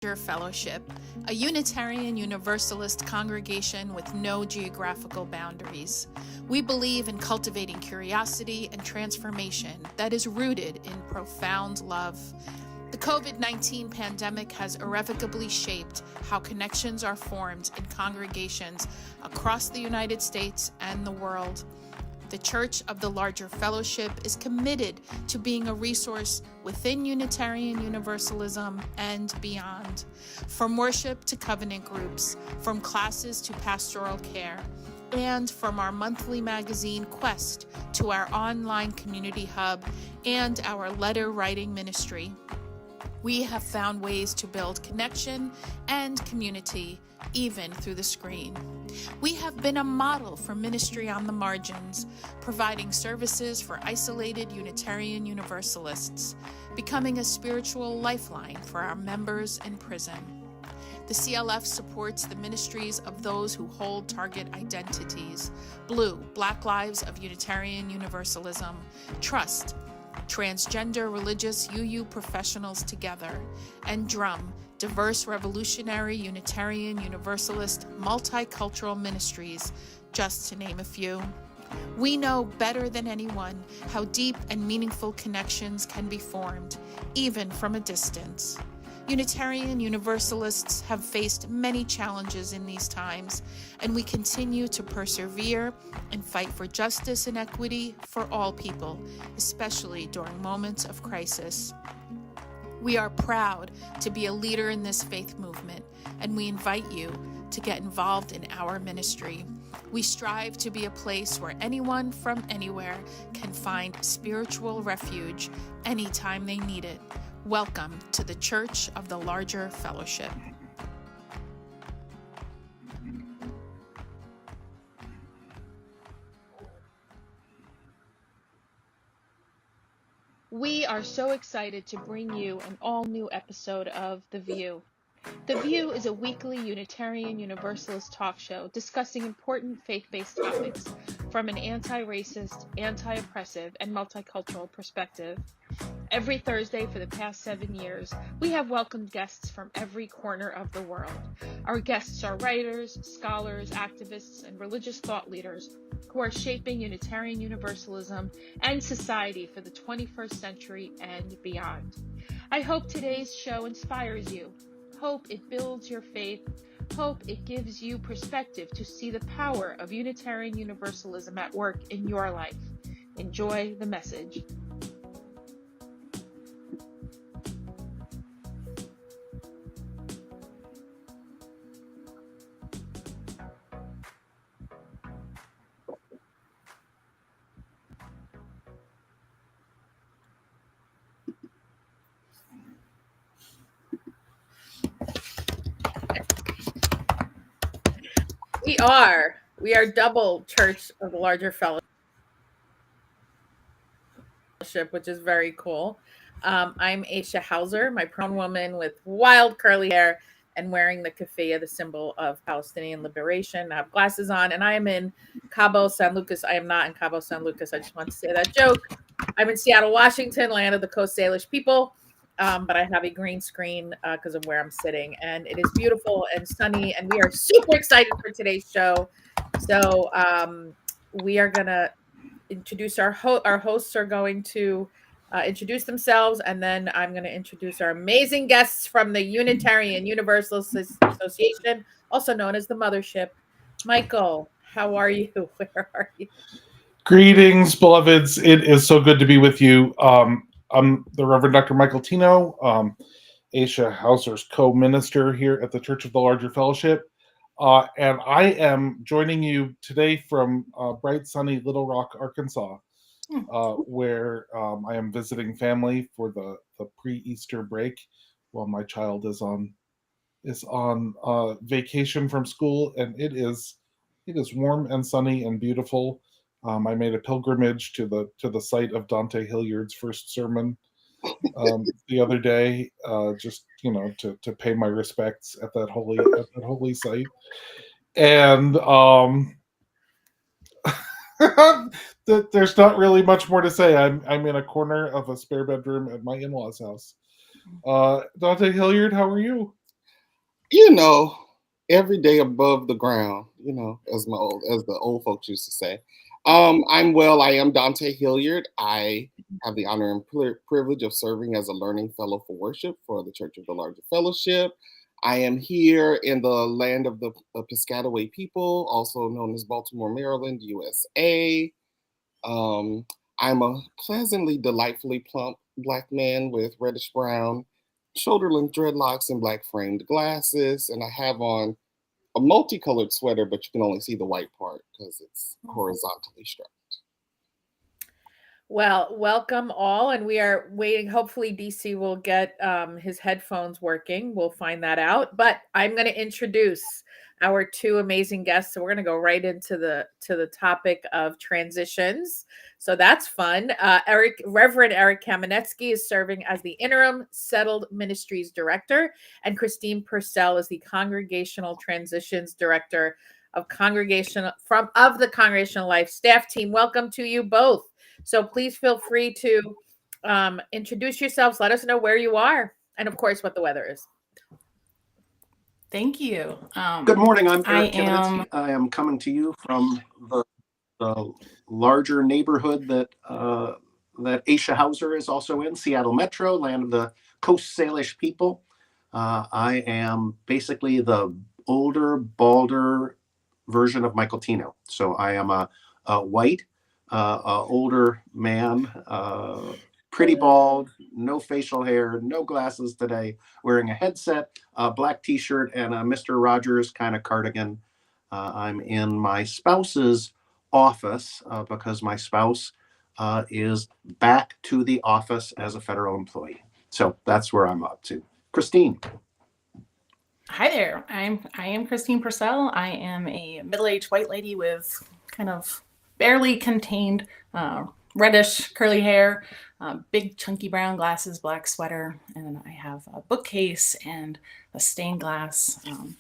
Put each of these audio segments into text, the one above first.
Fellowship, a Unitarian Universalist congregation with no geographical boundaries. We believe in cultivating curiosity and transformation that is rooted in profound love. The COVID-19 pandemic has irrevocably shaped how connections are formed in congregations across the United States and the world. The Church of the Larger Fellowship is committed to being a resource within Unitarian Universalism and beyond. From worship to covenant groups, from classes to pastoral care, and from our monthly magazine Quest to our online community hub and our letter writing ministry. We have found ways to build connection and community, even through the screen. We have been a model for ministry on the margins, providing services for isolated Unitarian Universalists, becoming a spiritual lifeline for our members in prison. The CLF supports the ministries of those who hold target identities: Blue, Black Lives of Unitarian Universalism; Trust, Transgender Religious UU Professionals Together; and Drum, Diverse Revolutionary Unitarian Universalist Multicultural Ministries, just to name a few. We know better than anyone how deep and meaningful connections can be formed, even from a distance. Unitarian Universalists have faced many challenges in these times, and we continue to persevere and fight for justice and equity for all people, especially during moments of crisis. We are proud to be a leader in this faith movement, and we invite you to get involved in our ministry. We strive to be a place where anyone from anywhere can find spiritual refuge anytime they need it. Welcome to the Church of the Larger Fellowship. We are so excited to bring you an all-new episode of The View. The View is a weekly Unitarian Universalist talk show discussing important faith-based topics from an anti-racist, anti-oppressive, and multicultural perspective. Every Thursday for the past 7 years, we have welcomed guests from every corner of the world. Our guests are writers, scholars, activists, and religious thought leaders who are shaping Unitarian Universalism and society for the 21st century and beyond. I hope today's show inspires you. Hope it builds your faith. Hope it gives you perspective to see the power of Unitarian Universalism at work in your life. Enjoy the message. We are double Church of the Larger Fellowship, which is very cool. I'm Aisha Hauser, my pronoun woman with wild curly hair and wearing the keffiyeh, the symbol of Palestinian liberation. I have glasses on, and I am in Cabo San Lucas. I am not in Cabo San Lucas. I just want to say that joke. I'm in Seattle, Washington, land of the Coast Salish people. But I have a green screen because of where I'm sitting, and it is beautiful and sunny, and we are super excited for today's show. So we are going to introduce our hosts are going to introduce themselves, and then I'm going to introduce our amazing guests from the Unitarian Universalist Association, also known as the Mothership. Michael, how are you? Where are you? Greetings, beloveds. It is so good to be with you. I'm the Reverend Dr. Michael Tino, Aisha Hauser's co-minister here at the Church of the Larger Fellowship. And I am joining you today from bright, sunny Little Rock, Arkansas, where I am visiting family for the pre-Easter break while my child is on vacation from school, and it is warm and sunny and beautiful. I made a pilgrimage to the site of Dante Hilliard's first sermon the other day, just to pay my respects at that holy site. And there's not really much more to say. I'm in a corner of a spare bedroom at my in-laws' house. Dante Hilliard, how are you? You know, every day above the ground, as the old folks used to say. I'm well. I am Dante Hilliard. I have the honor and privilege of serving as a learning fellow for worship for the Church of the Larger Fellowship. I am here in the land of the Piscataway people, also known as Baltimore, Maryland, USA. Um, I'm a pleasantly, delightfully plump Black man with reddish brown shoulder-length dreadlocks and black framed glasses, and I have on a multicolored sweater, but you can only see the white part because it's horizontally striped. Well, welcome all, and we are waiting. Hopefully, DC will get his headphones working. We'll find that out. But I'm going to introduce our two amazing guests. So we're going to go right into the topic of transitions. So that's fun. Reverend Eric Kaminetzky is serving as the interim Settled Ministries Director, and Christine Purcell is the Congregational Transitions Director of the Congregational Life Staff Team. Welcome to you both. So please feel free to introduce yourselves. Let us know where you are, and of course, what the weather is. Thank you. Good morning. I'm Eric Kaminetzky. I am coming to you from the larger neighborhood that Aisha Hauser is also in, Seattle Metro, land of the Coast Salish people. I am basically the older, balder version of Michael Tino. So I am a white, older man, pretty bald, no facial hair, no glasses today, wearing a headset, a black t-shirt, and a Mr. Rogers kind of cardigan. I'm in my spouse's office because my spouse is back to the office as a federal employee. So that's where I'm up to. Christine. Hi there. I am Christine Purcell. I am a middle-aged white lady with kind of barely contained reddish curly hair, big chunky brown glasses, black sweater, and then I have a bookcase and a stained glass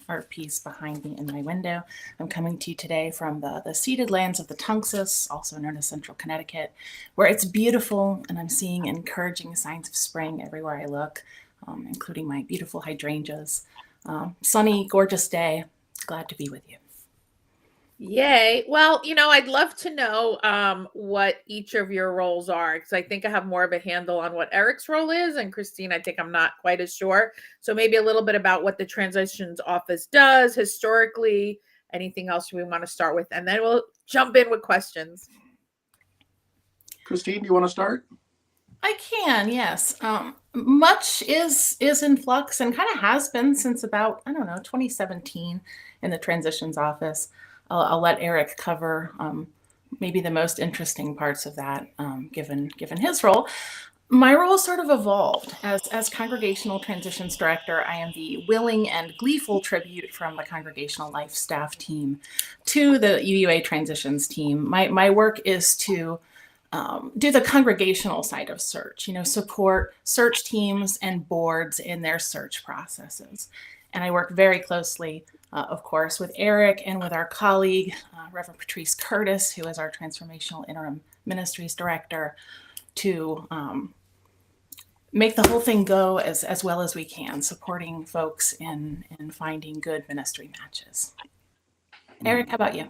art piece behind me in my window. I'm coming to you today from the ceded lands of the Tunxus, also known as Central Connecticut, where it's beautiful and I'm seeing encouraging signs of spring everywhere I look, including my beautiful hydrangeas. Sunny, gorgeous day. Glad to be with you. Yay. Well, I'd love to know what each of your roles are, because I think I have more of a handle on what Eric's role is, and Christine, I think I'm not quite as sure. So maybe a little bit about what the Transitions Office does historically, anything else we want to start with, and then we'll jump in with questions. Christine, do you want to start? I can, yes. Much is in flux and kind of has been since about, 2017 in the Transitions Office. I'll let Eric cover maybe the most interesting parts of that, given his role. My role sort of evolved. As Congregational Transitions Director, I am the willing and gleeful tribute from the Congregational Life staff team to the UUA Transitions team. My work is to do the congregational side of search, support search teams and boards in their search processes. And I work very closely, of course, with Eric and with our colleague, Reverend Patrice Curtis, who is our Transformational Interim Ministries Director, to make the whole thing go as well as we can, supporting folks in finding good ministry matches. Eric, how about you?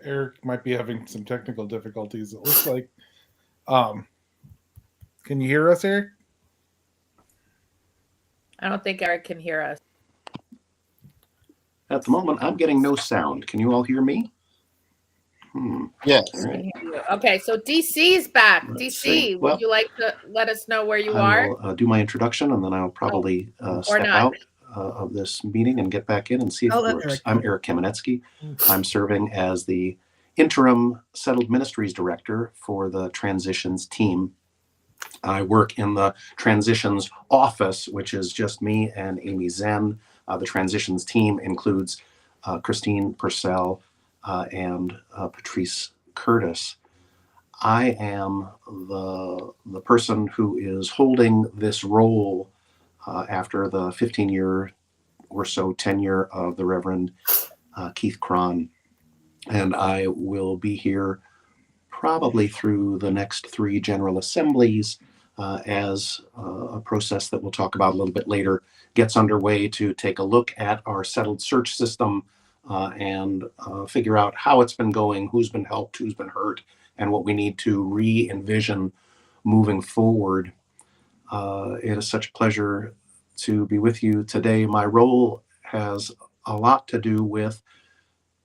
Eric might be having some technical difficulties. It looks like. Can you hear us, Eric? I don't think Eric can hear us. At the moment, I'm getting no sound. Can you all hear me? Yes. Right. Okay, so DC is back. Let's DC, see. Well, would you like to let us know where you I are? will do my introduction, and then I'll probably step out of this meeting and get back in and see if it works. I'm Eric Kaminetzky. I'm serving as the interim Settled Ministries Director for the Transitions team. I work in the Transitions Office, which is just me and Amy Zen. The Transitions team includes Christine Purcell and Patrice Curtis. I am the person who is holding this role after the 15-year or so tenure of the Reverend Keith Cron. And I will be here probably through the next 3 General Assemblies as a process that we'll talk about a little bit later gets underway to take a look at our settled search system and figure out how it's been going, who's been helped, who's been hurt, and what we need to re-envision moving forward. It is such a pleasure to be with you today. My role has a lot to do with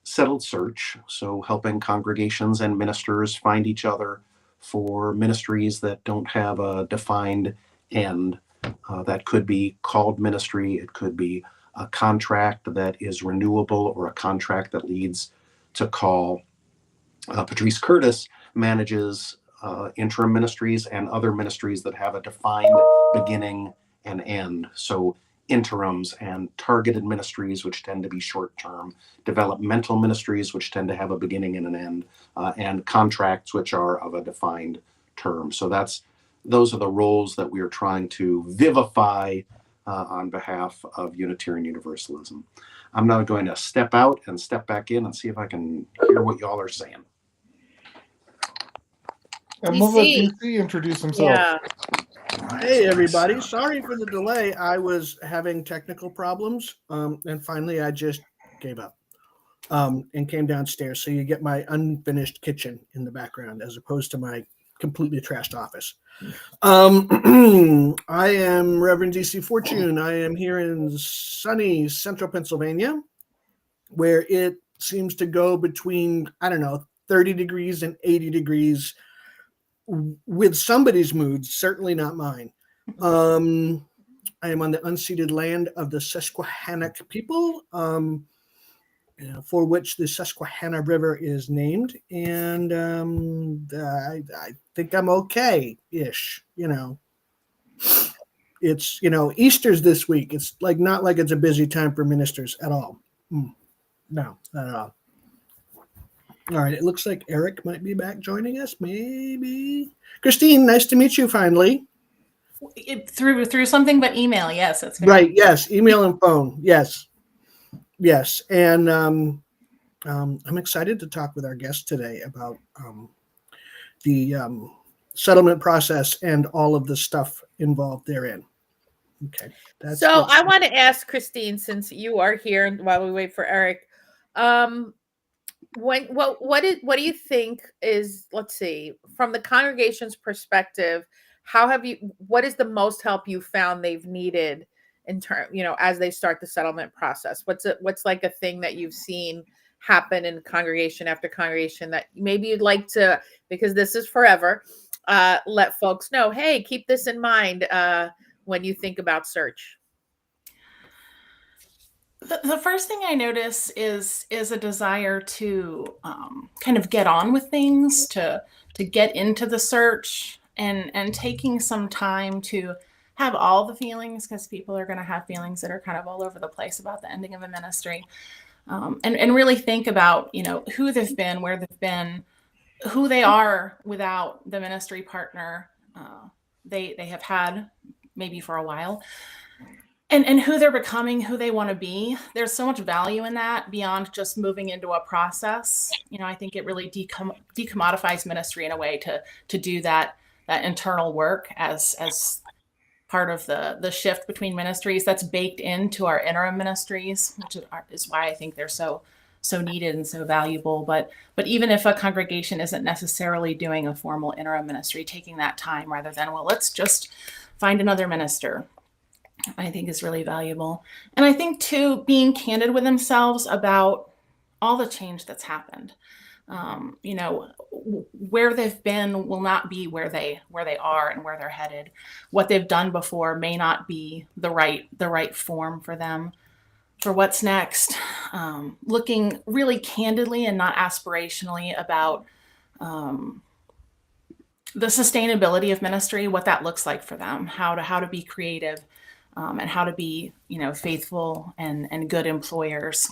settled search, so helping congregations and ministers find each other for ministries that don't have a defined end. That could be called ministry, it could be a contract that is renewable, or a contract that leads to call. Patrice Curtis manages interim ministries and other ministries that have a defined beginning and end. So interims and targeted ministries, which tend to be short term, developmental ministries, which tend to have a beginning and an end, and contracts, which are of a defined term. So those are the roles that we are trying to vivify on behalf of Unitarian Universalism. I'm now going to step out and step back in and see if I can hear what y'all are saying. And we'll let DC introduce himself. Yeah. Hey, everybody. Sorry for the delay. I was having technical problems, and finally I just gave up and came downstairs. So you get my unfinished kitchen in the background as opposed to my completely trashed office. I am Reverend DC Fortune. I am here in sunny central Pennsylvania, where it seems to go between, 30 degrees and 80 degrees with somebody's mood, certainly not mine. I am on the unceded land of the Susquehannock people, for which the Susquehanna River is named. And I think I'm okay-ish, It's, Easter's this week. It's not like it's a busy time for ministers at all. No, not at all. All right, it looks like Eric might be back joining us, maybe. Christine, nice to meet you finally. Through something but email, yes. That's right, yes, email and phone, yes. And I'm excited to talk with our guest today about the settlement process and all of the stuff involved therein. Okay. So I want to ask Christine, since you are here, and while we wait for Eric, what do you think is, let's see, from the congregation's perspective, what is the most help you found they've needed in as they start the settlement process? What's like a thing that you've seen happen in congregation after congregation that maybe you'd like to, because this is forever, let folks know, hey, keep this in mind when you think about search? The first thing I notice is a desire to kind of get on with things, to get into the search, and taking some time to have all the feelings, because people are going to have feelings that are kind of all over the place about the ending of a ministry, and really think about who they've been, where they've been, who they are without the ministry partner they have had maybe for a while. And who they're becoming, who they want to be. There's so much value in that beyond just moving into a process. I think it really decommodifies ministry in a way to do that internal work as part of the shift between ministries that's baked into our interim ministries, which is why I think they're so needed and so valuable. But even if a congregation isn't necessarily doing a formal interim ministry, taking that time rather than, well, let's just find another minister, I think is really valuable. And I think too, being candid with themselves about all the change that's happened. Where they've been will not be where they are and where they're headed. What they've done before may not be the right form for them for what's next. Looking really candidly and not aspirationally about the sustainability of ministry, what that looks like for them, how to be creative, and how to be, faithful and good employers.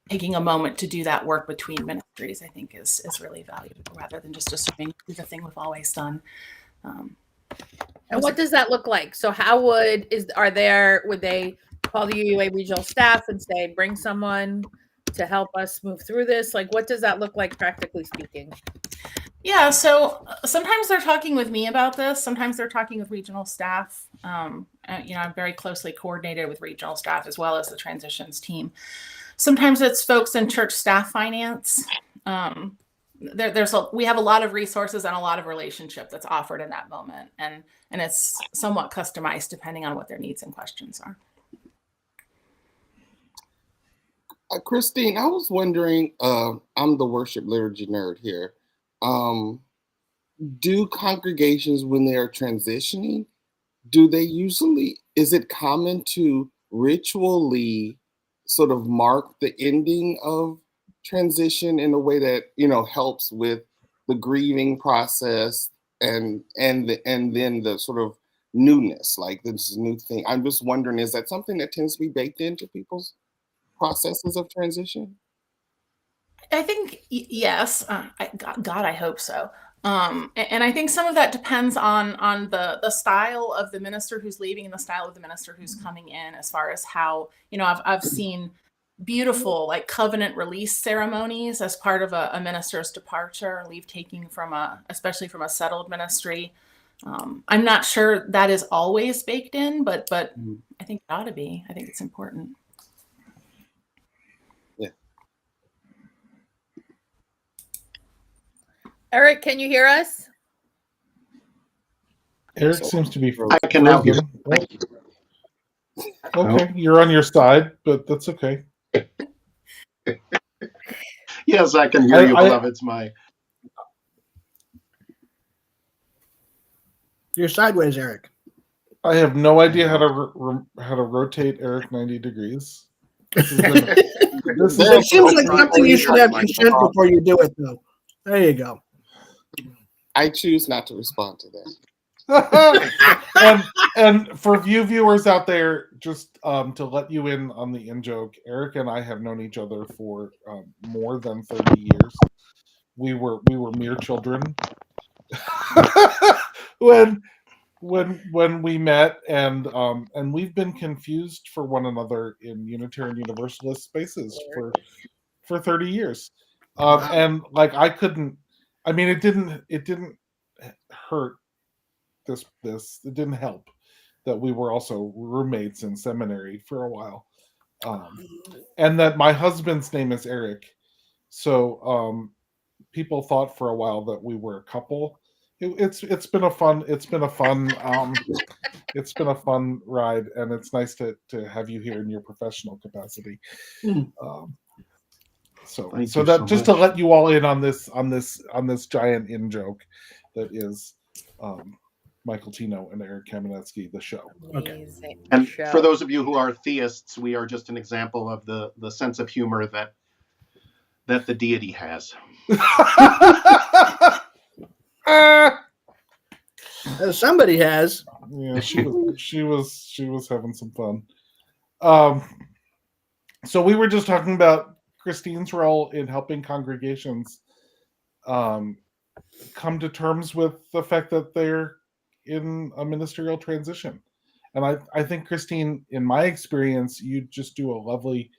Taking a moment to do that work between ministries, I think, is really valuable, rather than just assuming do the thing we've always done. And what does that look like? So would they call the UUA regional staff and say, bring someone to help us move through this? Like, what does that look like, practically speaking? Yeah, so sometimes they're talking with me about this. Sometimes they're talking with regional staff. I'm very closely coordinated with regional staff as well as the transitions team. Sometimes it's folks in church staff finance. We have a lot of resources and a lot of relationship that's offered in that moment, and it's somewhat customized depending on what their needs and questions are. Christine, I was wondering, I'm the worship liturgy nerd here. Do congregations, when they are transitioning, is it common to ritually sort of mark the ending of transition in a way that, helps with the grieving process and then the sort of newness, like this new thing? I'm just wondering, is that something that tends to be baked into people's processes of transition? I think yes. God, I hope so. And I think some of that depends on the style of the minister who's leaving and the style of the minister who's coming in, as far as how, I've seen beautiful like covenant release ceremonies as part of a minister's departure, leave taking especially from a settled ministry. I'm not sure that is always baked in, but I think it ought to be. I think it's important. Eric, can you hear us? Eric seems to be I can now hear. Thank you. Okay, you're on your side, but that's okay. Yes, I can hear you, beloveds. You're sideways, Eric. I have no idea how to rotate Eric 90 degrees. It seems like something you should have consent before you do it, though. There you go. I choose not to respond to that. and for you viewers out there, just to let you in on the in-joke, Eric and I have known each other for more than 30 years. We were mere children when we met, and we've been confused for one another in Unitarian Universalist spaces for 30 years. And like it didn't hurt this it didn't help that we were also roommates in seminary for a while, and that my husband's name is Eric, so people thought for a while that we were a couple. It's been a fun ride, and it's nice to have you here in your professional capacity. So that just to let you all in on this giant in joke that is Michael Tino and Eric Kaminetzky, the show. Okay. And for those of you who are theists, we are just an example of the sense of humor that the deity has. Somebody has. Yeah, she was having some fun. So we were just talking about Christine's role in helping congregations come to terms with the fact that they're in a ministerial transition. And I think, Christine, in my experience, you just do a lovely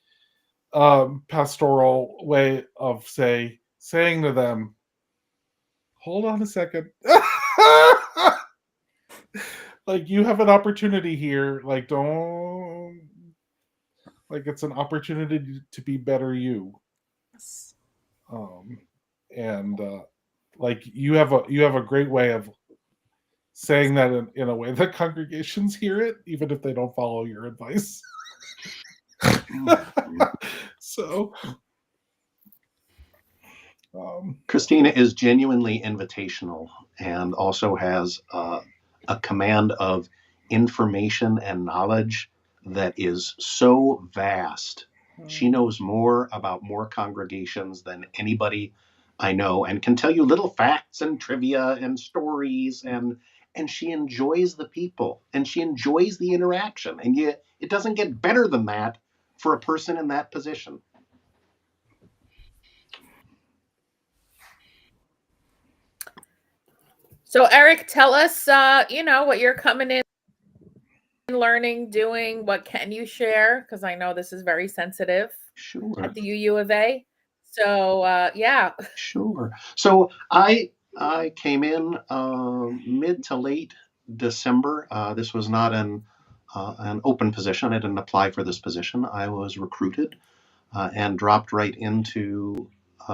pastoral way of saying to them, hold on a second. Like, you have an opportunity here. Like, don't, like, it's an opportunity to be better you. Like, you have a great way of saying that in a way that congregations hear it, even if they don't follow your advice. So Christina is genuinely invitational and also has a command of information and knowledge that is so vast. She knows more about more congregations than anybody I know, and can tell you little facts and trivia and stories, and she enjoys the people and she enjoys the interaction, and yet it doesn't get better than that for a person in that position. So Eric, tell us, what you're coming in, learning, doing. What can you share? Because I know this is very sensitive. Sure. at the UU of A. So yeah. Sure. So I came in mid to late December. This was not an open position. I didn't apply for this position. I was recruited and dropped right into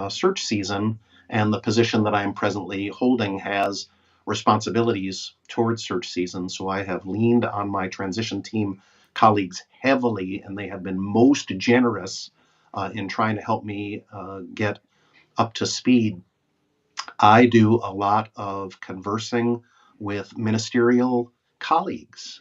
search season. And the position that I am presently holding has responsibilities towards search season. So I have leaned on my transition team colleagues heavily, and they have been most generous in trying to help me get up to speed. I do a lot of conversing with ministerial colleagues,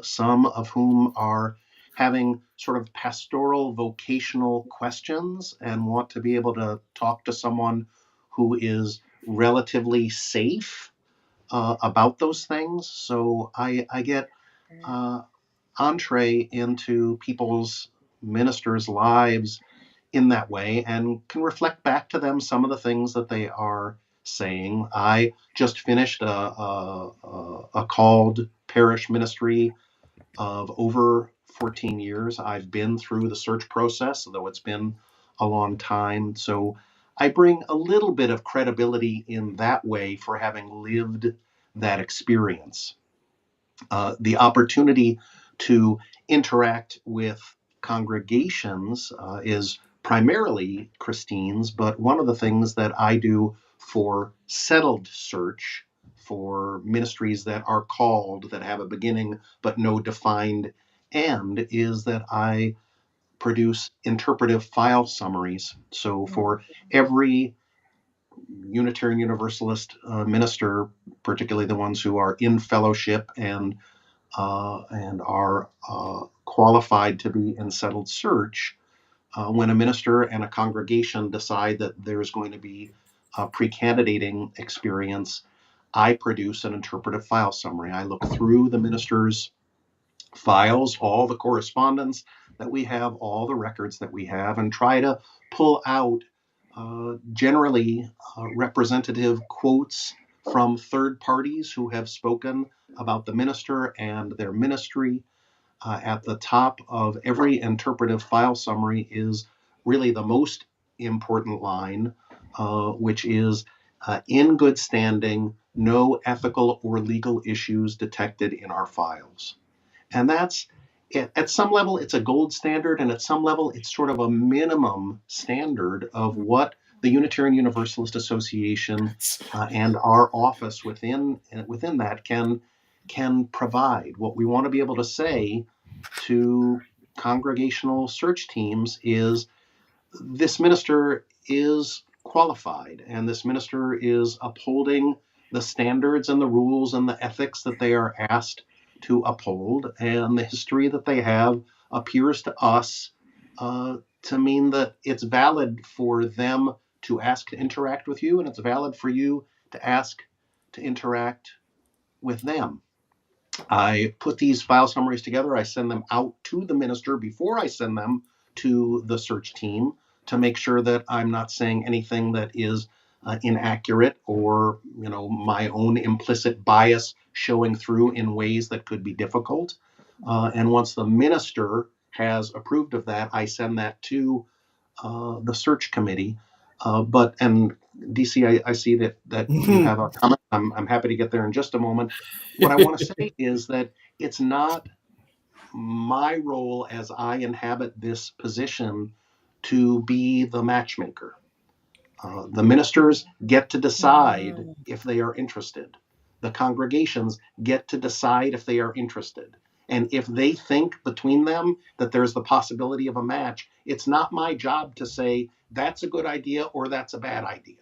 some of whom are having sort of pastoral vocational questions and want to be able to talk to someone who is relatively safe about those things. So I get entree into people's ministers' lives in that way and can reflect back to them some of the things that they are saying. I just finished a called parish ministry of over 14 years. I've been through the search process, though it's been a long time. So I bring a little bit of credibility in that way for having lived that experience. The opportunity to interact with congregations is primarily Christine's, but one of the things that I do for settled search, for ministries that are called, that have a beginning but no defined end, is that I produce interpretive file summaries. So for every Unitarian Universalist minister, particularly the ones who are in fellowship and are qualified to be in settled search, when a minister and a congregation decide that there's going to be a pre-candidating experience, I produce an interpretive file summary. I look through the minister's files, all the correspondence that we have, all the records that we have, and try to pull out generally representative quotes from third parties who have spoken about the minister and their ministry. At the top of every interpretive file summary is really the most important line, which is in good standing, no ethical or legal issues detected in our files. And that's, at some level, it's a gold standard, and at some level, it's sort of a minimum standard of what the Unitarian Universalist Association and our office within that can provide. What we want to be able to say to congregational search teams is this minister is qualified, and this minister is upholding the standards and the rules and the ethics that they are asked to uphold, and the history that they have appears to us to mean that it's valid for them to ask to interact with you, and it's valid for you to ask to interact with them. I put these file summaries together. I send them out to the minister before I send them to the search team to make sure that I'm not saying anything that is inaccurate or, my own implicit bias showing through in ways that could be difficult. And once the minister has approved of that, I send that to the search committee. And DC, I see that you have a comment. I'm happy to get there in just a moment. What I want to say is that it's not my role as I inhabit this position to be the matchmaker. The ministers get to decide if they are interested. The congregations get to decide if they are interested. And if they think between them that there's the possibility of a match, it's not my job to say that's a good idea or that's a bad idea.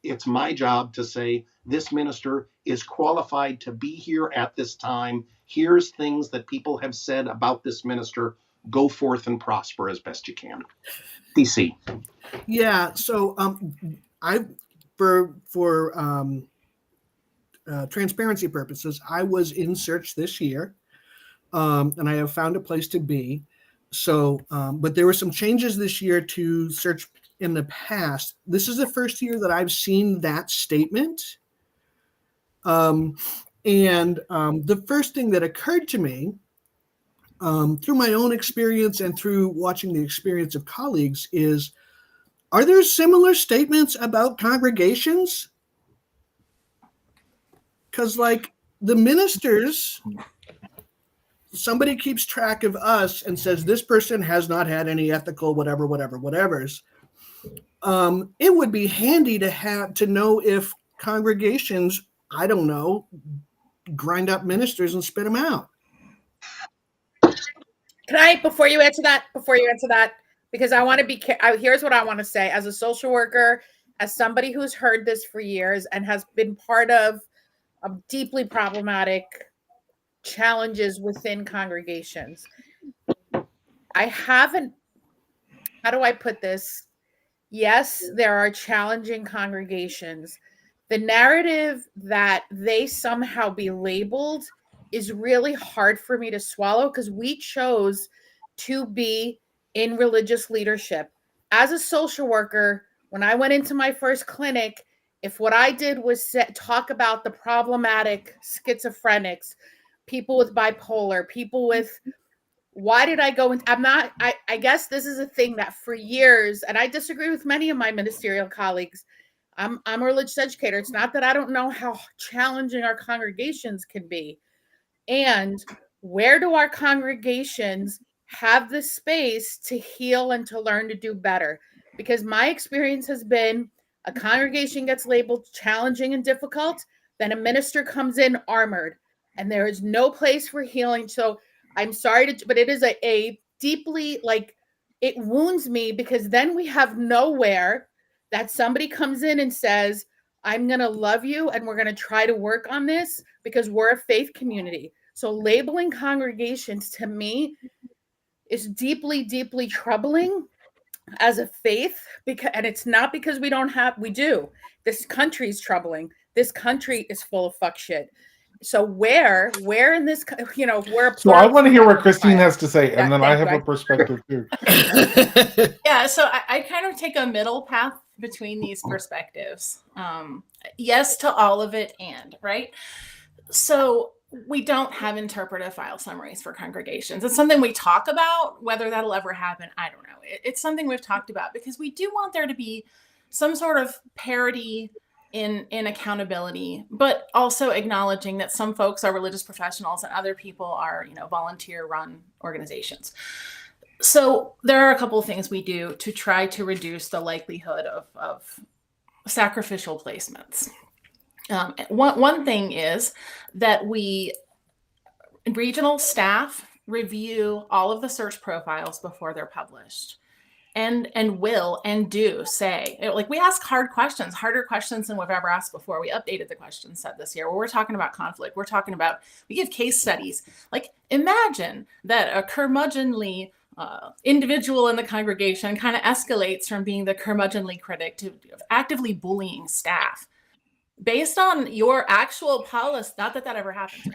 It's my job to say this minister is qualified to be here at this time. Here's things that people have said about this minister. Go forth and prosper as best you can. DC. Yeah. So for transparency purposes, I was in search this year, and I have found a place to be. So, but there were some changes this year to search in the past. This is the first year that I've seen that statement. And the first thing that occurred to me through my own experience and through watching the experience of colleagues is, are there similar statements about congregations? Because like the ministers, somebody keeps track of us and says this person has not had any ethical whatever's. It would be handy to know if congregations, I don't know, grind up ministers and spit them out. Can I, before you answer that, because I want to be, here's what I want to say. As a social worker, as somebody who's heard this for years and has been part of deeply problematic challenges within congregations, I haven't, how do I put this? Yes, there are challenging congregations. The narrative that they somehow be labeled is really hard for me to swallow, because we chose to be in religious leadership. As a social worker, when I went into my first clinic, if what I did was talk about the problematic schizophrenics, people with bipolar, people with, why did I go into, I guess this is a thing that for years, and I disagree with many of my ministerial colleagues, I'm a religious educator. It's not that I don't know how challenging our congregations can be. And where do our congregations have the space to heal and to learn to do better? Because my experience has been a congregation gets labeled challenging and difficult, then a minister comes in armored, and there is no place for healing. So I'm sorry but it is a deeply, like, it wounds me, because then we have nowhere that somebody comes in and says, I'm going to love you and we're going to try to work on this, because we're a faith community. So labeling congregations to me is deeply, deeply troubling as a faith, because, and it's not because we do. This country is troubling. This country is full of fuck shit. So where in this, we're. So I want to hear what Christine has to say, and then I have a perspective too. Yeah, so I kind of take a middle path between these perspectives. Yes to all of it, and right. So we don't have interpretive file summaries for congregations. It's something we talk about. Whether that'll ever happen, I don't know. It's something we've talked about, because we do want there to be some sort of parity in accountability, but also acknowledging that some folks are religious professionals and other people are, volunteer run organizations. So there are a couple of things we do to try to reduce the likelihood of sacrificial placements. One thing is that regional staff review all of the search profiles before they're published, and will and do say, like, we ask harder questions than we've ever asked before. We updated the question set this year where we're talking about conflict. We give case studies. Like, imagine that a curmudgeonly individual in the congregation kind of escalates from being the curmudgeonly critic to actively bullying staff. Based on your actual policy, not that ever happens.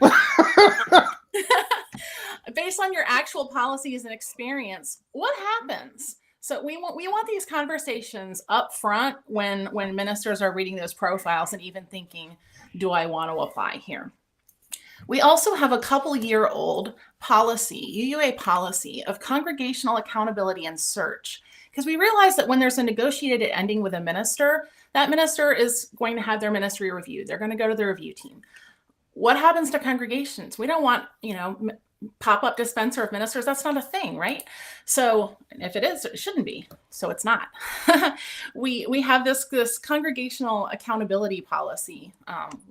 Based on your actual policies and experience, what happens? So we want these conversations up front when ministers are reading those profiles and even thinking, do I want to apply here? We also have a couple-year-old policy, UUA policy, of congregational accountability and search, because we realize that when there's a negotiated ending with a minister, that minister is going to have their ministry reviewed. They're going to go to the review team. What happens to congregations? We don't want, pop-up dispenser of ministers. That's not a thing, right? So if it is, it shouldn't be. So it's not. We have this congregational accountability policy.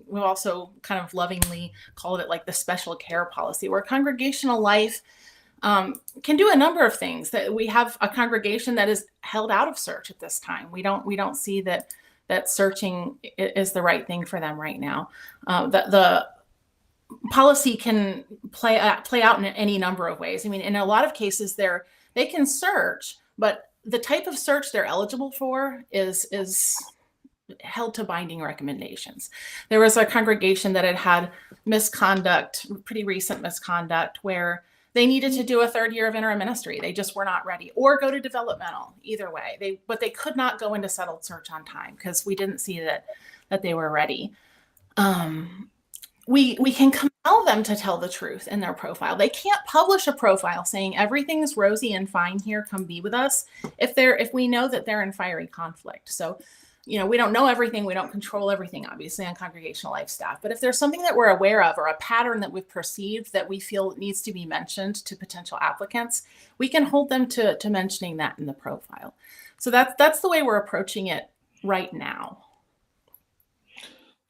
We also kind of lovingly called it like the special care policy, where congregational life can do a number of things. That we have a congregation that is held out of search at this time. We don't see that searching is the right thing for them right now. The policy can play out in any number of ways. I mean, in a lot of cases, they can search, but the type of search they're eligible for is held to binding recommendations. There was a congregation that had misconduct, pretty recent misconduct, where they needed to do a third year of interim ministry. They just were not ready, or go to developmental. Either way, but they could not go into settled search on time because we didn't see that they were ready. We can come allow them to tell the truth in their profile. They can't publish a profile saying everything's rosy and fine here, come be with us, if we know that they're in fiery conflict. So, we don't know everything. We don't control everything, obviously, on congregational life staff. But if there's something that we're aware of or a pattern that we've perceived that we feel needs to be mentioned to potential applicants, we can hold them to mentioning that in the profile. So that's the way we're approaching it right now.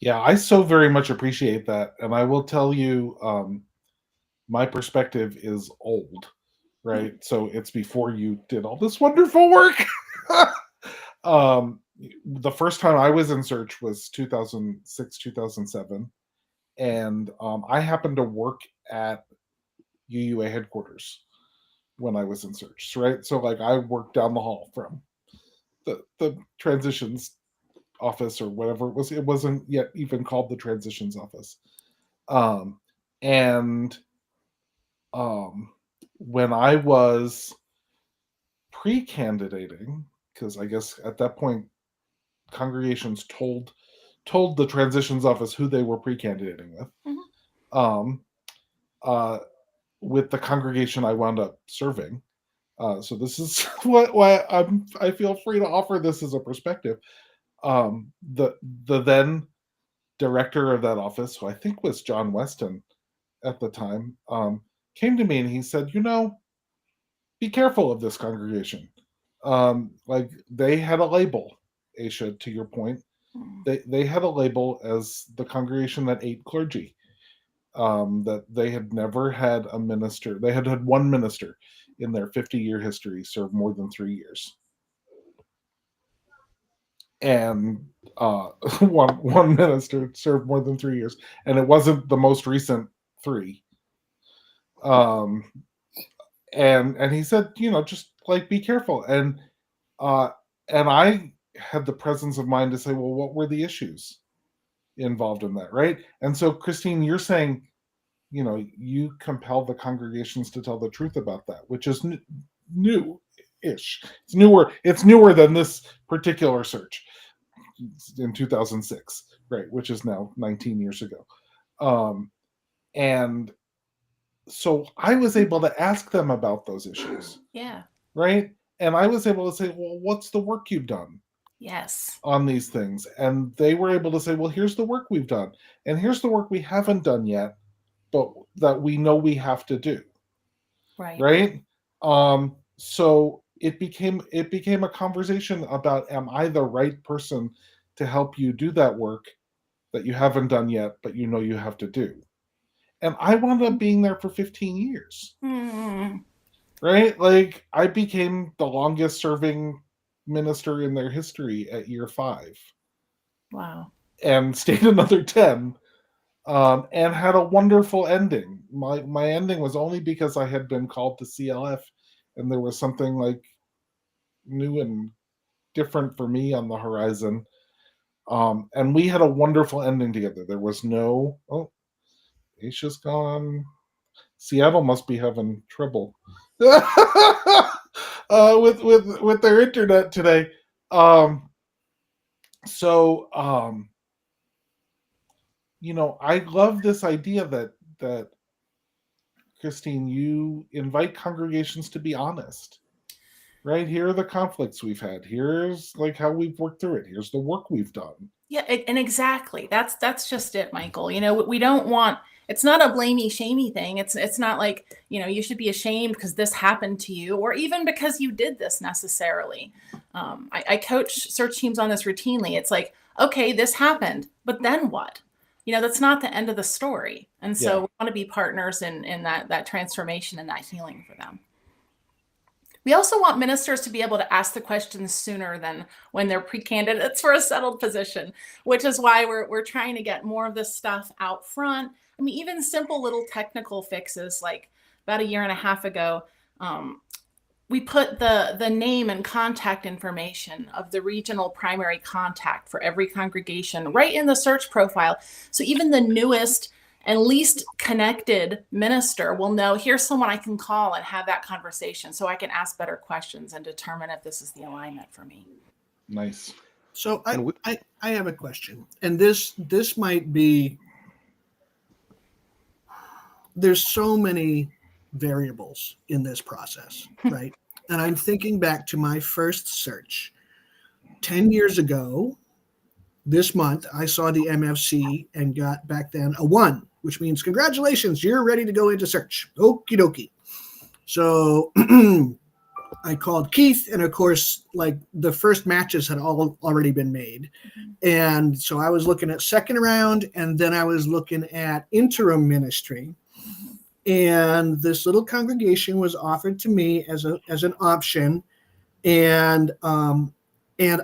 Yeah, I so very much appreciate that. And I will tell you, my perspective is old, right? So it's before you did all this wonderful work. The first time I was in search was 2006, 2007. And I happened to work at UUA headquarters when I was in search, right? So like I worked down the hall from the transitions office or whatever it was. It wasn't yet even called the transitions office. When I was pre-candidating, because I guess at that point congregations told the transitions office who they were pre-candidating with. With the congregation I wound up serving. So this is why I feel free to offer this as a perspective. The then director of that office, who I think was John Weston at the time, came to me and he said, be careful of this congregation. Like they had a label, Aisha, to your point. They had a label as the congregation that ate clergy. That they had never had a minister. They had had one minister in their 50-year history serve more than 3 years. And one minister served more than 3 years. And it wasn't the most recent 3. And he said, just like be careful. And I had the presence of mind to say, well, what were the issues involved in that, right? And so, Christine, you're saying, you compel the congregations to tell the truth about that, which is new-ish. It's newer than this particular search in 2006, right? Which is now 19 years ago. And so I was able to ask them about those issues. Yeah. Right? And I was able to say, well, what's the work you've done? Yes. On these things. And they were able to say, well, here's the work we've done. And here's the work we haven't done yet, but that we know we have to do. Right? So it became a conversation about, am I the right person to help you do that work that you haven't done yet, but you know you have to do? And I wound up being there for 15 years. Right? Like I became the longest serving minister in their history at year 5. Wow. And stayed another 10. And had a wonderful ending. My ending was only because I had been called to CLF, and there was something like new and different for me on the horizon. And we had a wonderful ending together. There was no, Aisha's gone. Seattle must be having trouble with their internet today. I love this idea that Christine, you invite congregations to be honest, right? Here are the conflicts we've had. Here's like how we've worked through it. Here's the work we've done. Yeah, and exactly. That's just it, Michael. We don't want. It's not a blamey, shamey thing. It's not like you should be ashamed because this happened to you, or even because you did this necessarily. I coach search teams on this routinely. It's like, okay, this happened, but then what? That's not the end of the story. And so we want to be partners in that transformation and that healing for them. We also want ministers to be able to ask the questions sooner than when they're pre-candidates for a settled position, which is why we're trying to get more of this stuff out front. I mean, even simple little technical fixes, like about a year and a half ago, we put the name and contact information of the regional primary contact for every congregation right in the search profile. So even the newest and least connected minister will know, here's someone I can call and have that conversation so I can ask better questions and determine if this is the alignment for me. Nice. So I have a question, and this might be there's so many variables in this process, right? And I'm thinking back to my first search 10 years ago. This month, I saw the MFC and got back then a 1, which means congratulations, you're ready to go into search. Okie dokie. So I called Keith, and of course, like the first matches had already been made. And so I was looking at second round, and then I was looking at interim ministry. And this little congregation was offered to me as an option. And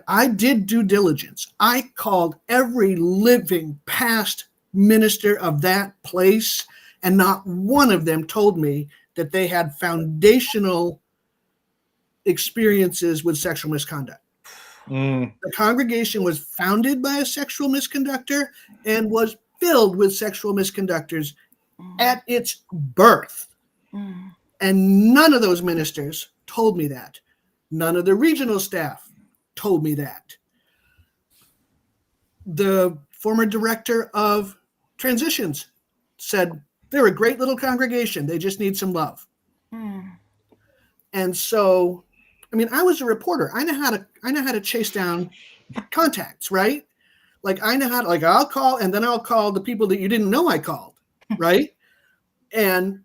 I did due diligence. I called every living past minister of that place, and not one of them told me that they had foundational experiences with sexual misconduct. The congregation was founded by a sexual misconductor and was filled with sexual misconductors at its birth. And none of those ministers told me that. None of the regional staff told me that. The former director of Transitions said, they're a great little congregation. They just need some love. And so, I mean, I was a reporter. I know how to chase down contacts, right? Like I know how to, like I'll call, and then I'll call the people that you didn't know I called, right? And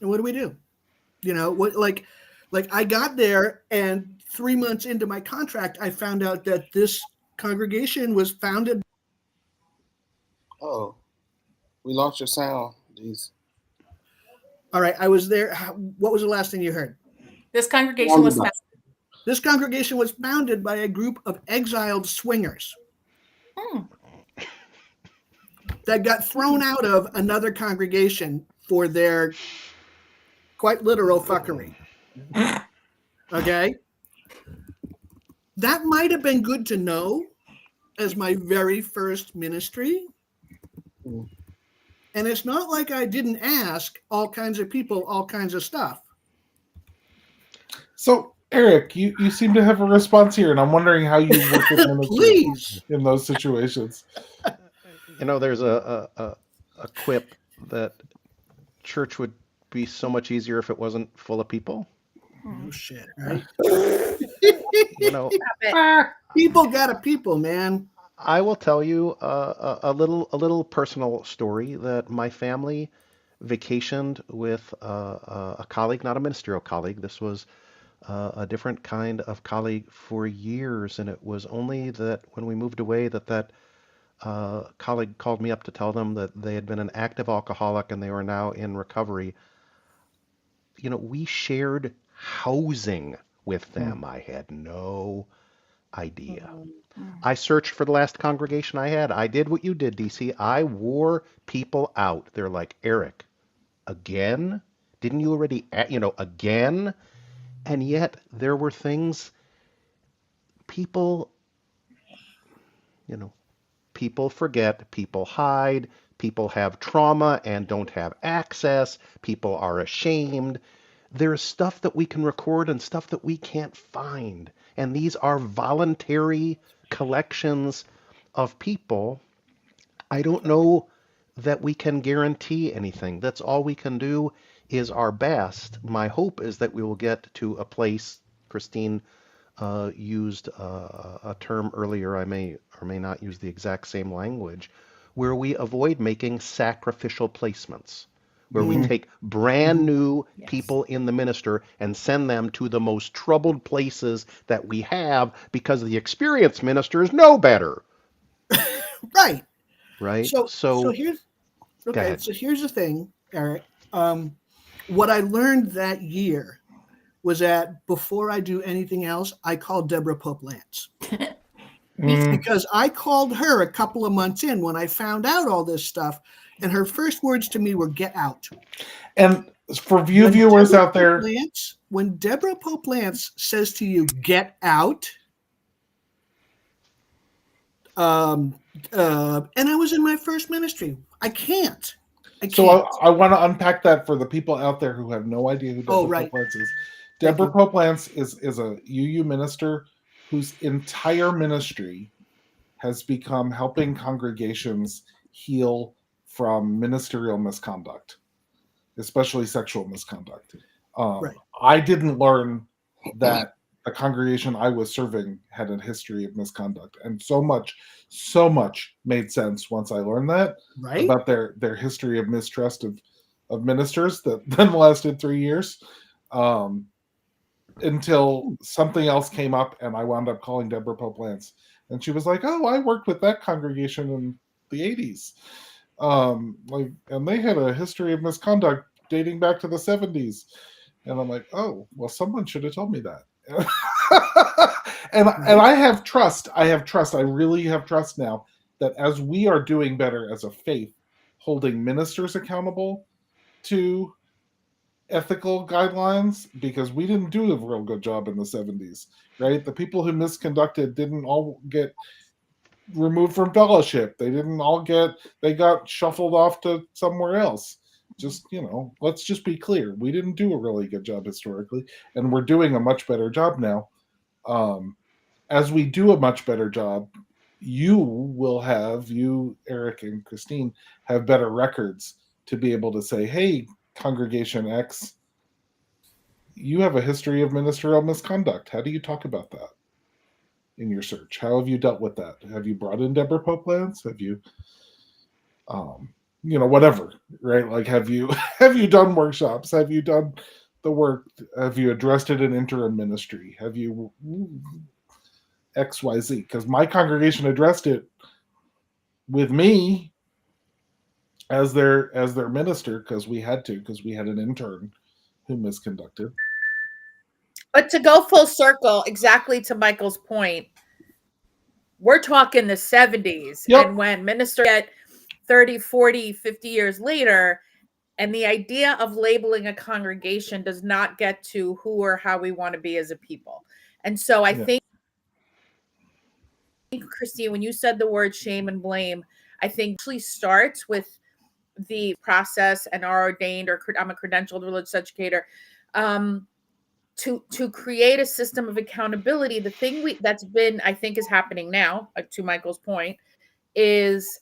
what do we do? You know, what like I got there, and 3 months into my contract, I found out that this congregation was founded. Oh, we lost your sound. Jeez. All right, I was there. What was the last thing you heard? This congregation was founded. This congregation was founded by a group of exiled swingers that got thrown out of another congregation for their quite literal fuckery. Okay? That might have been good to know as my very first ministry. And it's not like I didn't ask all kinds of people, all kinds of stuff. So, Eric, you seem to have a response here, and I'm wondering how you work with ministry in those situations. You know, there's a quip that church would be so much easier if it wasn't full of people. Oh shit! Right? You know, people got people, man. I will tell you a little personal story that my family vacationed with a colleague, not a ministerial colleague. This was a different kind of colleague for years, and it was only that when we moved away that colleague called me up to tell them that they had been an active alcoholic and they were now in recovery. You know, we shared housing with them. I had no idea. I searched for the last congregation I had. I did what you did, DC. I wore people out. They're like, Eric, again? Didn't you already, again? And yet there were things people forget, people hide, people have trauma and don't have access, people are ashamed. There's stuff that we can record and stuff that we can't find. And these are voluntary collections of people. I don't know that we can guarantee anything. That's all we can do is our best. My hope is that we will get to a place, Christine used a term earlier, I may or may not use the exact same language, where we avoid making sacrificial placements, where we take brand new people in the minister and send them to the most troubled places that we have because the experienced ministers know better. Right. Right. So here's the thing, Eric. What I learned that year was that before I do anything else, I called Deborah Pope Lance. Because I called her a couple of months in when I found out all this stuff, and her first words to me were, get out. And for viewers out there, when Deborah Pope Lance says to you, get out, and I was in my first ministry. I can't. So I want to unpack that for the people out there who have no idea who Deborah Pope Lance is. Deborah Pope Lance is a UU minister whose entire ministry has become helping congregations heal from ministerial misconduct, especially sexual misconduct. Right. I didn't learn that the congregation I was serving had a history of misconduct, and so much made sense once I learned that Right. about their history of mistrust of ministers that then lasted 3 years, until something else came up, and I wound up calling Deborah Pope Lance, and she was like, "Oh, I worked with that congregation in the '80s, and they had a history of misconduct dating back to the '70s." And I'm like, "Oh, well, someone should have told me that." and I have trust. I really have trust now that as we are doing better as a faith, holding ministers accountable to ethical guidelines, because we didn't do a real good job in the '70s, right? The people who misconducted didn't all get removed from fellowship. They got shuffled off to somewhere else. Just, let's just be clear. We didn't do a really good job historically, and we're doing a much better job now. As we do a much better job, you, Eric and Christine, have better records to be able to say, "Hey, Congregation X, you have a history of ministerial misconduct. How do you talk about that in your search? How have you dealt with that? Have you brought in Deborah Pope Lance? Have you, whatever, right? Like, have you done workshops? Have you done the work? Have you addressed it in interim ministry? Have you XYZ?" Because my congregation addressed it with me as their minister, because we had an intern who misconducted. But to go full circle, exactly to Michael's point, we're talking the 70s. Yep. And when ministers get 30, 40, 50 years later, and the idea of labeling a congregation does not get to who or how we want to be as a people. And so I think, Christine, when you said the word shame and blame, I think actually starts with the process and are ordained, or I'm a credentialed religious educator, to create a system of accountability. The thing that's been, I think, is happening now, to Michael's point, is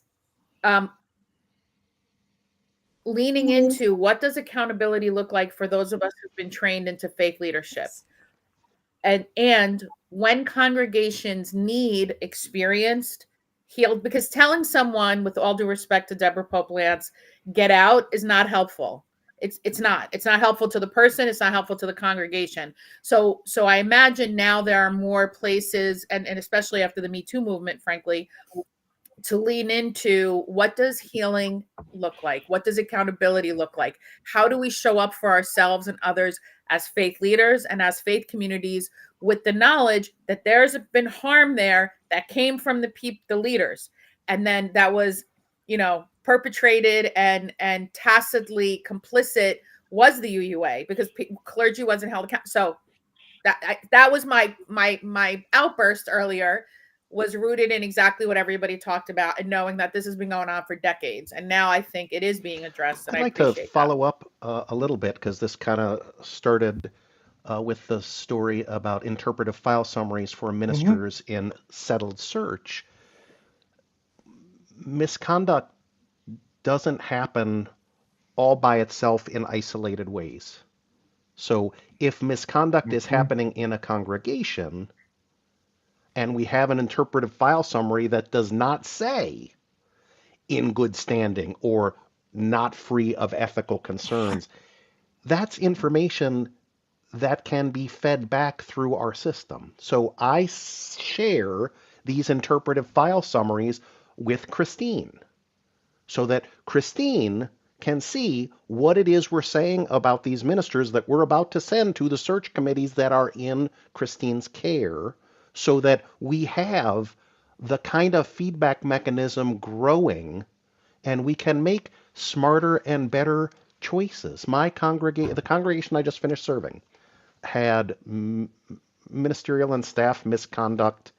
leaning into what does accountability look like for those of us who've been trained into faith leadership. And when congregations need experienced, healed, because telling someone, with all due respect to Deborah Pope Lance, get out is not helpful. It's not helpful to the person. It's not helpful to the congregation. So I imagine now there are more places, and especially after the Me Too movement, frankly, to lean into what does healing look like? What does accountability look like? How do we show up for ourselves and others as faith leaders and as faith communities, with the knowledge that there's been harm there that came from the leaders, and then that was, perpetrated and tacitly complicit was the UUA, because clergy wasn't held accountable. So that was my outburst earlier, was rooted in exactly what everybody talked about, and knowing that this has been going on for decades, and now I think it is being addressed. And I'd like to follow up a little bit, because this kind of started with the story about interpretive file summaries for ministers in settled search. Misconduct doesn't happen all by itself in isolated ways. So if misconduct is happening in a congregation, and we have an interpretive file summary that does not say in good standing or not free of ethical concerns, that's information that can be fed back through our system. So I share these interpretive file summaries with Christine, so that Christine can see what it is we're saying about these ministers that we're about to send to the search committees that are in Christine's care, so that we have the kind of feedback mechanism growing, and we can make smarter and better choices. The congregation I just finished serving had ministerial and staff misconduct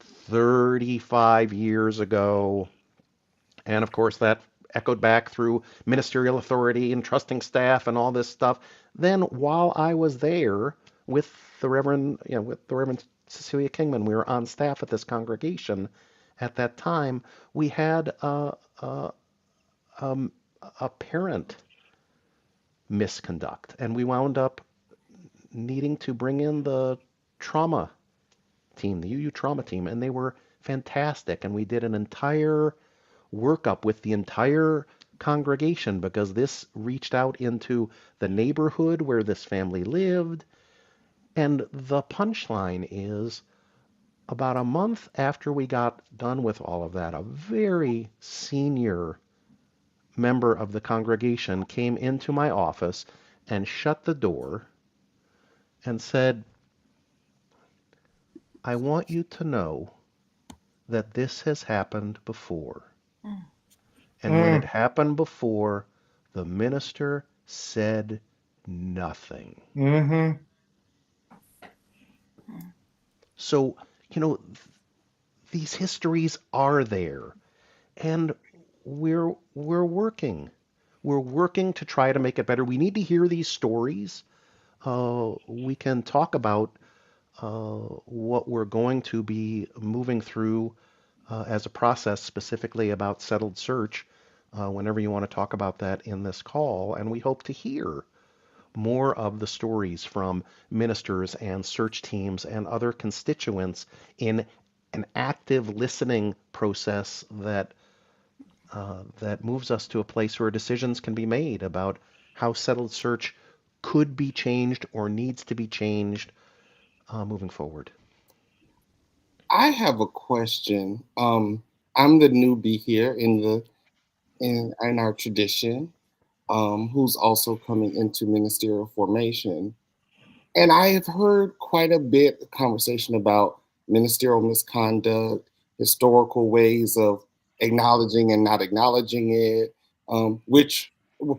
35 years ago. And of course, that echoed back through ministerial authority and trusting staff and all this stuff. Then, while I was there with the Reverend Cecilia Kingman, we were on staff at this congregation, at that time, we had a parent misconduct, and we wound up needing to bring in the trauma team, the UU trauma team, and they were fantastic. And we did an entire workup with the entire congregation because this reached out into the neighborhood where this family lived. And the punchline is about a month after we got done with all of that, a very senior member of the congregation came into my office and shut the door and said, I want you to know that this has happened before. And when it happened before, the minister said nothing. Mm-hmm. So, these histories are there, and we're working. We're working to try to make it better. We need to hear these stories. We can talk about what we're going to be moving through as a process, specifically about settled search, whenever you want to talk about that in this call. And we hope to hear more of the stories from ministers and search teams and other constituents in an active listening process that moves us to a place where decisions can be made about how settled search could be changed or needs to be changed moving forward. I have a question. I'm the newbie here in our tradition, who's also coming into ministerial formation. And I have heard quite a bit of conversation about ministerial misconduct, historical ways of acknowledging and not acknowledging it, which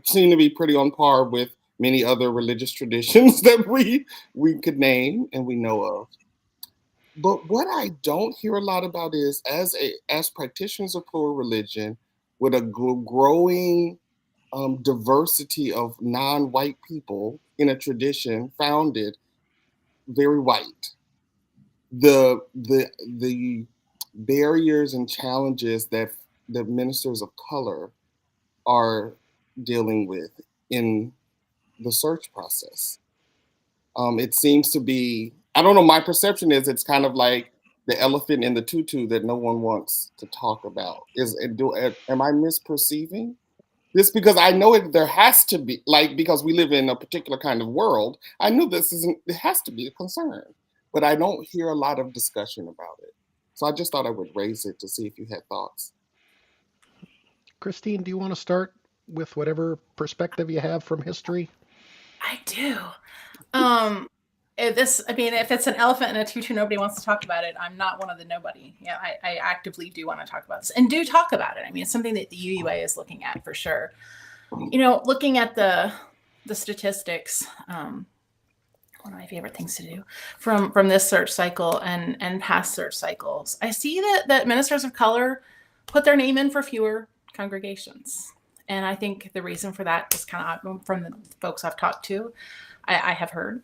seem to be pretty on par with many other religious traditions that we could name and we know of. But what I don't hear a lot about is as practitioners of plural religion, with a growing diversity of non-white people in a tradition founded very white, the barriers and challenges that the ministers of color are dealing with in the search process. It seems to be, I don't know, my perception is it's kind of like the elephant in the tutu that no one wants to talk about. Am I misperceiving this? Because I know there has to be, because we live in a particular kind of world, I knew it has to be a concern, but I don't hear a lot of discussion about it. So I just thought I would raise it to see if you had thoughts. Christine, do you want to start with whatever perspective you have from history? I do. If it's an elephant in a tutu, nobody wants to talk about it. I'm not one of the nobody. Yeah, I actively do want to talk about this and do talk about it. I mean, it's something that the UUA is looking at for sure. Looking at the statistics, one of my favorite things to do from this search cycle and past search cycles, I see that ministers of color put their name in for fewer congregations. And I think the reason for that is kind of from the folks I've talked to, I have heard,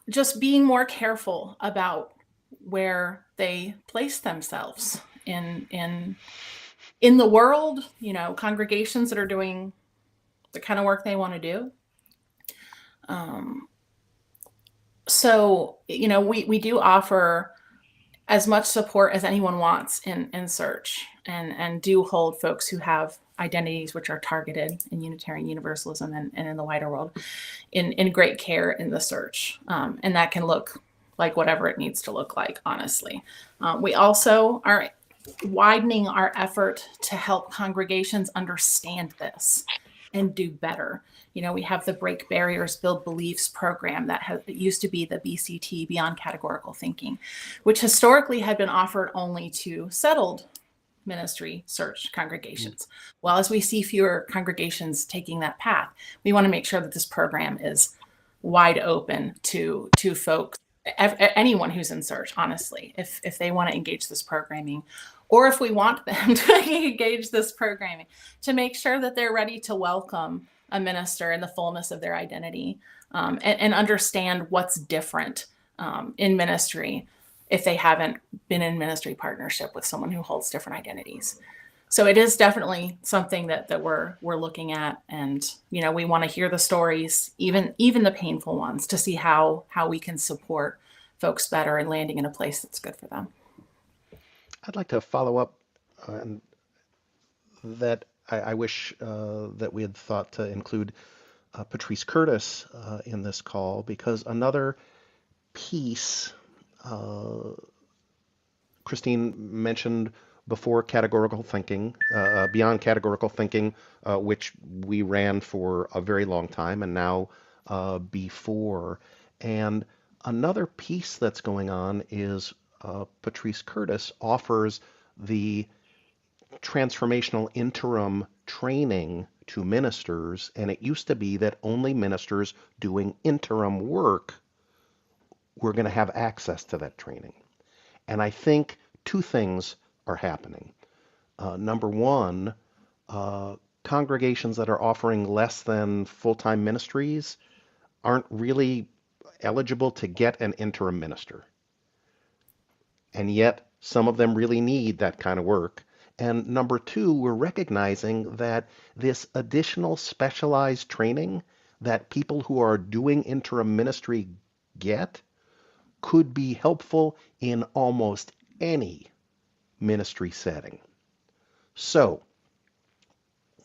just being more careful about where they place themselves in the world, congregations that are doing the kind of work they want to do. So, we do offer as much support as anyone wants in search and do hold folks who have identities which are targeted in Unitarian Universalism and in the wider world in great care in the search. And that can look like whatever it needs to look like, honestly. We also are widening our effort to help congregations understand this and do better. We have the Break Barriers, Build Beliefs program that used to be the BCT, Beyond Categorical Thinking, which historically had been offered only to settled ministry search congregations. Well, as we see fewer congregations taking that path, we want to make sure that this program is wide open to folks, anyone who's in search, honestly, if they want to engage this programming, or if we want them to engage this programming, to make sure that they're ready to welcome a minister in the fullness of their identity, and understand what's different in ministry. if they haven't been in ministry partnership with someone who holds different identities. So it is definitely something that we're looking at, and we want to hear the stories, even the painful ones, to see how we can support folks better in landing in a place that's good for them. I'd like to follow up on that. I wish that we had thought to include Patrice Curtis in this call, because another piece Christine mentioned before, categorical thinking, beyond categorical thinking, which we ran for a very long time, and now before. And another piece that's going on is Patrice Curtis offers the transformational interim training to ministers, and it used to be that only ministers doing interim work were going to have access to that training. And I think two things are happening. Number one, congregations that are offering less than full-time ministries aren't really eligible to get an interim minister. And yet, some of them really need that kind of work. And number two, we're recognizing that this additional specialized training that people who are doing interim ministry get could be helpful in almost any ministry setting. So,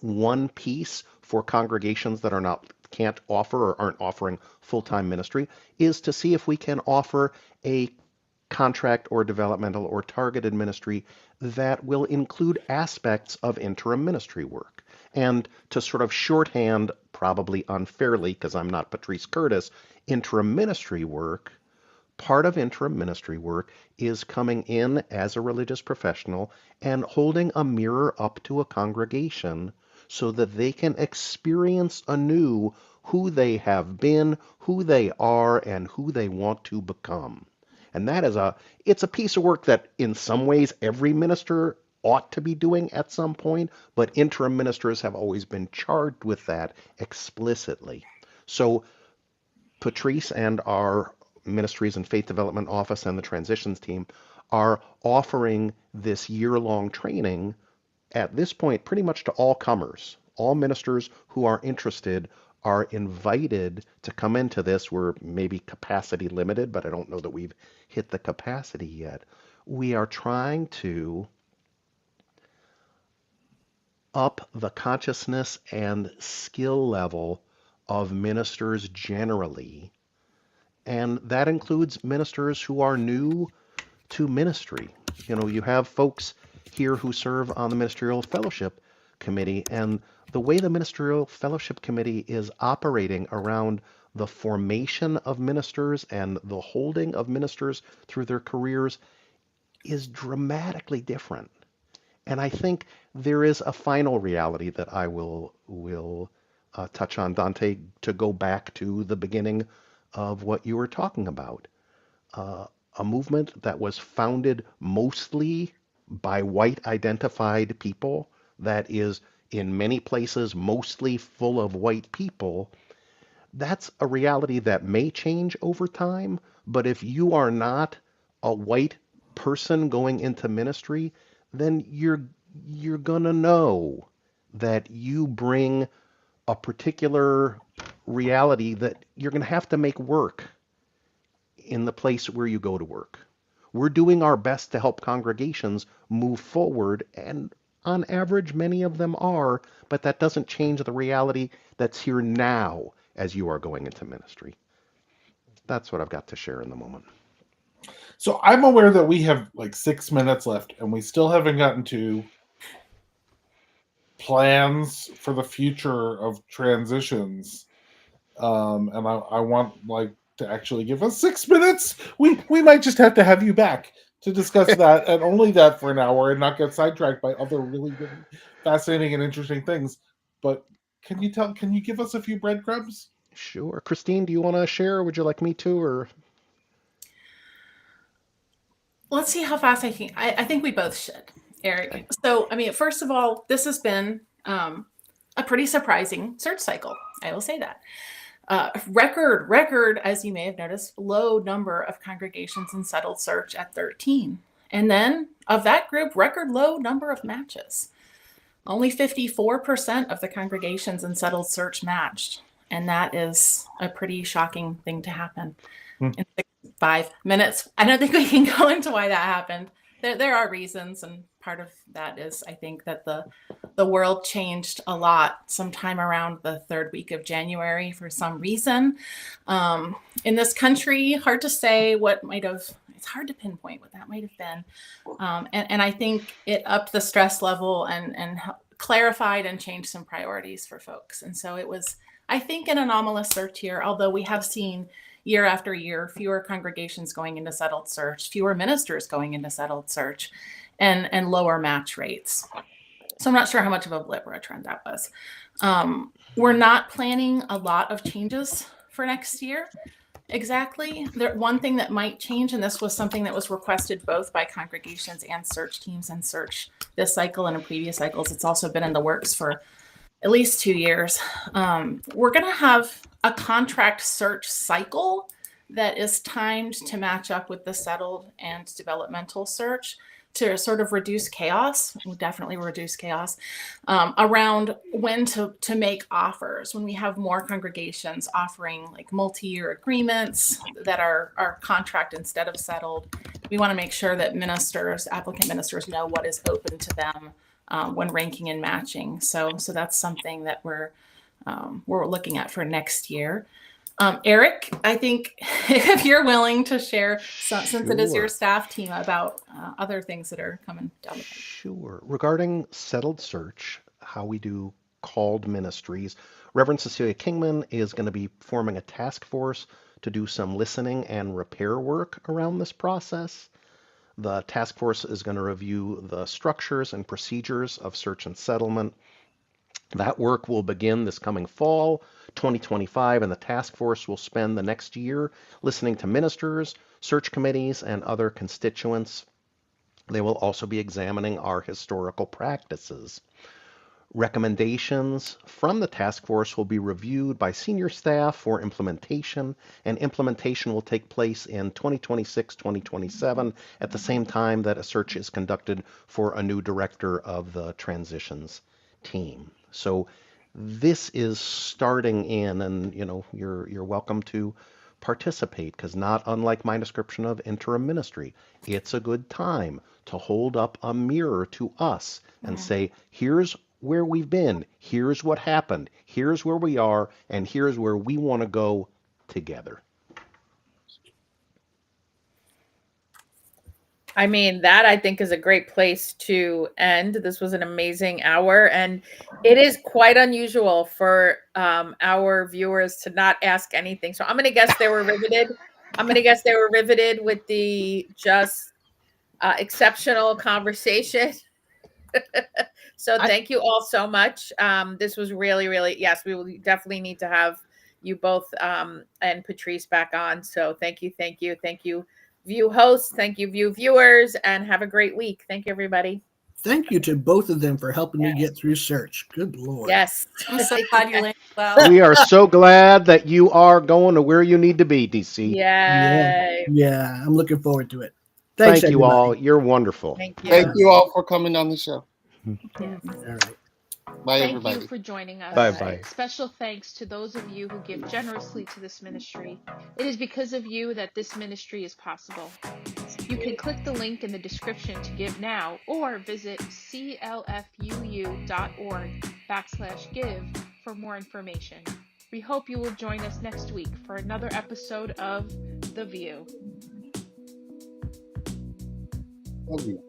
one piece for congregations that can't offer or aren't offering full-time ministry is to see if we can offer a contract or developmental or targeted ministry that will include aspects of interim ministry work. And to sort of shorthand, probably unfairly because I'm not Patrice Curtis, interim ministry work, part of interim ministry work is coming in as a religious professional and holding a mirror up to a congregation so that they can experience anew who they have been, who they are, and who they want to become. And that is it's a piece of work that in some ways every minister ought to be doing at some point, but interim ministers have always been charged with that explicitly. So Patrice and our Ministries and Faith Development Office and the Transitions team are offering this year-long training at this point pretty much to all comers. All ministers who are interested are invited to come into this. We're maybe capacity limited, but I don't know that we've hit the capacity yet. We are trying to up the consciousness and skill level of ministers generally, and that includes ministers who are new to ministry. You have folks here who serve on the Ministerial Fellowship Committee, and the way the Ministerial Fellowship Committee is operating around the formation of ministers and the holding of ministers through their careers is dramatically different. And I think there is a final reality that I will touch on, Dante, to go back to the beginning of what you were talking about. A movement that was founded mostly by white identified people, that is in many places mostly full of white people, that's a reality that may change over time. But if you are not a white person going into ministry, then you're gonna know that you bring a particular reality that you're gonna have to make work in the place where you go to work. We're doing our best to help congregations move forward, and on average, many of them are, but that doesn't change the reality that's here now as you are going into ministry. That's what I've got to share in the moment. So I'm aware that we have like 6 minutes left, and we still haven't gotten to plans for the future of transitions. And I want to actually give us 6 minutes. We might just have to have you back to discuss that, and only that for an hour, and not get sidetracked by other really, really fascinating and interesting things. But can you give us a few breadcrumbs? Sure. Christine, do you want to share, or would you like me to? Or let's see how fast I can. I think we both should, Eric. Okay. So, first of all, this has been a pretty surprising search cycle. I will say that. record, as you may have noticed, low number of congregations in settled search at 13. And then of that group, record low number of matches. Only 54% of the congregations in settled search matched. And that is a pretty shocking thing to happen in 5 minutes. I don't think we can go into why that happened. There are reasons, and part of that is, I think, that the world changed a lot sometime around the third week of January for some reason. In this country, hard to say what might have, it's hard to pinpoint what that might have been. And I think it upped the stress level and clarified and changed some priorities for folks. And so it was, I think, an anomalous search year, although we have seen year after year, fewer congregations going into settled search, fewer ministers going into settled search, and lower match rates. So I'm not sure how much of a blip or a trend that was. We're not planning a lot of changes for next year. Exactly. One thing that might change, and this was something that was requested both by congregations and search teams and search this cycle and in previous cycles. It's also been in the works for at least 2 years. We're going to have a contract search cycle that is timed to match up with the settled and developmental search to sort of reduce chaos. We'll definitely reduce chaos around when to make offers. When we have more congregations offering like multi-year agreements that are contract instead of settled, we want to make sure that applicant ministers know what is open to them when ranking and matching. So that's something that we're looking at for next year. Eric, I think if you're willing to share, since it is your staff team, about other things that are coming down the pipe. Sure. Regarding settled search, how we do called ministries, Reverend Cecilia Kingman is going to be forming a task force to do some listening and repair work around this process. The task force is going to review the structures and procedures of search and settlement. That work will begin this coming fall, 2025, and the task force will spend the next year listening to ministers, search committees, and other constituents. They will also be examining our historical practices. Recommendations from the task force will be reviewed by senior staff for implementation, and implementation will take place in 2026-2027 at the same time that a search is conducted for a new director of the transitions team. So this is starting in, and you're welcome to participate, because not unlike my description of interim ministry, it's a good time to hold up a mirror to us and say, here's where we've been, here's what happened, here's where we are, and here's where we want to go together. I mean, that I think is a great place to end. This was an amazing hour, and it is quite unusual for our viewers to not ask anything. So I'm going to guess they were riveted. With the just exceptional conversation. So thank you all so much. This was really, really, yes, we will definitely need to have you both and Patrice back on. So thank you. View hosts, thank you, view viewers, and have a great week. Thank you, everybody. Thank you to both of them for helping me get through search. Good Lord. Yes. I'm so glad you're well. We are so glad that you are going to where you need to be, DC. Yay. Yeah, I'm looking forward to it. Thanks, Thank you everybody. all. You're wonderful. Thank you. Thank you all for coming on the show. All right. Bye, Thank everybody. you for joining us. Bye-bye. Special thanks to those of you who give generously to this ministry. It is because of you that this ministry is possible. You can click the link in the description to give now, or visit clfuu.org/give for more information. We hope you will join us next week for another episode of The View. Love you.